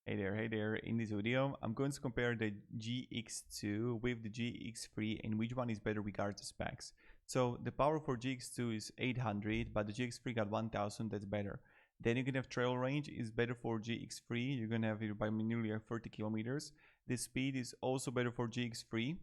Hey there. In this video, I'm going to compare the GX2 with the GX3 and which one is better regards to specs. So the power for GX2 is 800, but the GX3 got 1000, that's better. Then you can have trail range is better for GX3, you're gonna have it by nearly 30 kilometers. The speed is also better for GX3.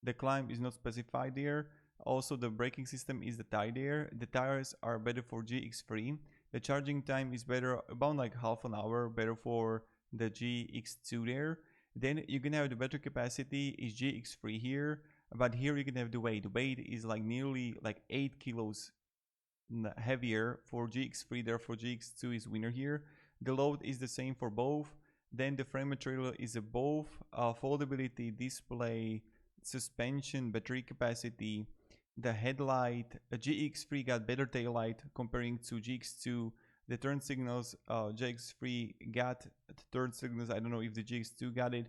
The climb is not specified there. Also the braking system is the tie there. The tires are better for GX3. The charging time is better, about like half an hour, better for the GX2 there. Then you can have the battery capacity is GX3 here, but here you can have the weight. The weight is like nearly like 8 kilos heavier for GX3, therefore GX2 is winner here. The load is the same for both. Then the frame material is both foldability, display, suspension, battery capacity, the headlight. GX3 got better taillight comparing to GX2. The turn signals, GX3 got turn signals. I don't know if the GX2 got it,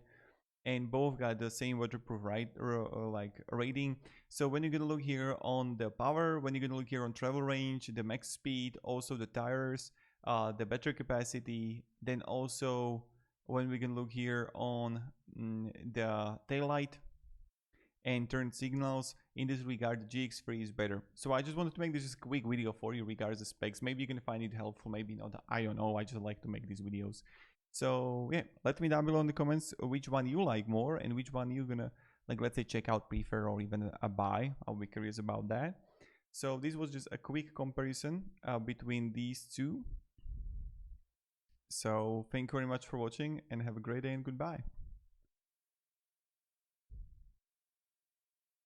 and both got the same waterproof like rating. So when you're gonna look here on the power, when you're gonna look here on travel range, the max speed, also the tires, the battery capacity, then also when we can look here on the taillight and turn signals, in this regard the GX3 is better. So I just wanted to make this a quick video for you regards the specs. Maybe you can find it helpful, maybe not, I don't know. I just like to make these videos. So yeah, let me down below in the comments which one you like more and which one you're gonna, like, let's say, check out, prefer, or even a buy. I'll be curious about that. So this was just a quick comparison between these two. So thank you very much for watching and have a great day and goodbye.